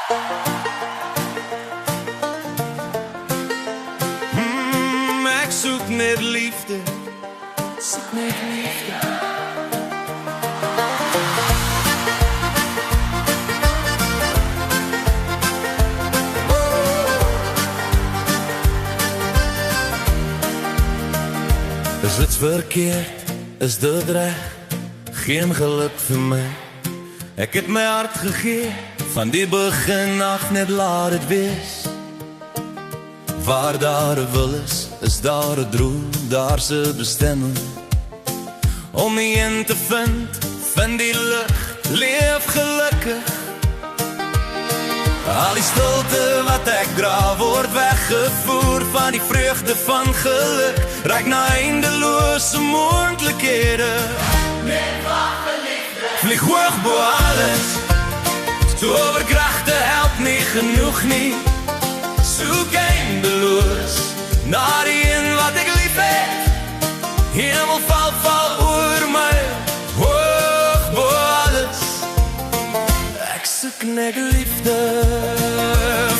Ek soek net liefde. Soek net liefde. Is dit verkeerd? Is dit reg? Geen geluk vir my. Ek het my hart gegee, van die begin af net laat het wees. Waar daar 'n wil is daar 'n droom, daar's 'n bestemming. Om my in te vind die lig, leef gelukkig. Al die stilte wat ek dra, word weggevoer van die vreugde van geluk. Reik na eindelose moontlikhede. Net wag vir liefde. Vlieg hoog bo alles. Towerkragte help nie genoeg nie. Soek eindeloos na die een wat ek lief het. Hemel val oor my, hoog bo alles. Ek soek net liefde.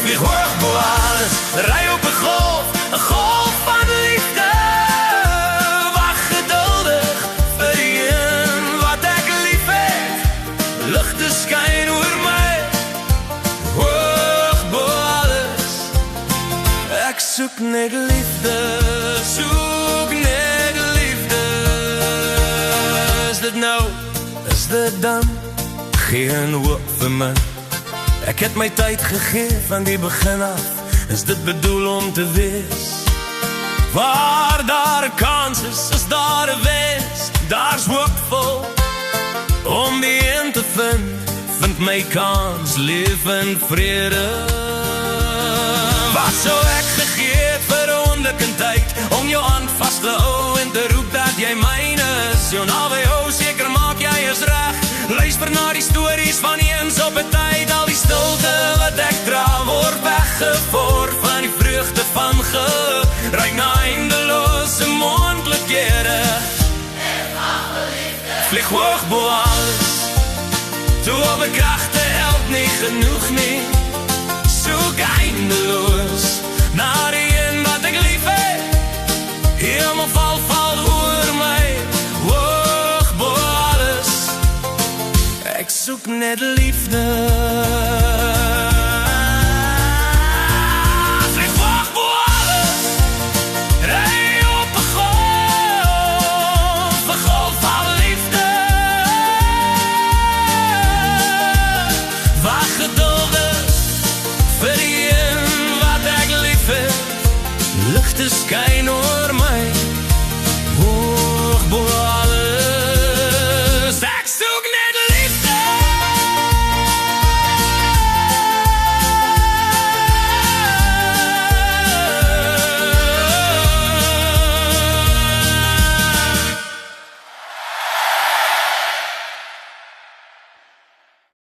Vlieg hoog bo alles, ry op 'n golf van liefde. Wag geduldig vir die een wat ek lief het. Ligte skyn oor my, hoog bo alles. Ek soek net liefde, soek net liefde. Is dit nou, is dit dan? Geen hoop vir my. Ek het my tyd gegee van die begin af. Is dit bedoel om te wees? Waar daar 'n kans is daar 'n wens. Daar's hoopvol om die een te vind my kans, leef in vrede. Wat sou ek gegee het vir 'n onbekendheid, om jou hand vas te hou en te roep dat jy myne is. Jou naby hou, seker maak jy is reg. Luister na die stories van eens op 'n tyd. Al die stilte wat ek dra, word weggevoer van die vreugde van geluk. Reik na eindelose moontlikhede. Vlieg hoog bo alles. Towerkragte help nie genoeg nie. Soek eindeloos na die een wat ek lief het. Hemel val oor my, hoog bo alles. Ek soek net liefde. Vlieg hoog bo alles. Ry op 'n golf van liefde. Wag geduldig vir die een wat ek lief het. Ligte skyn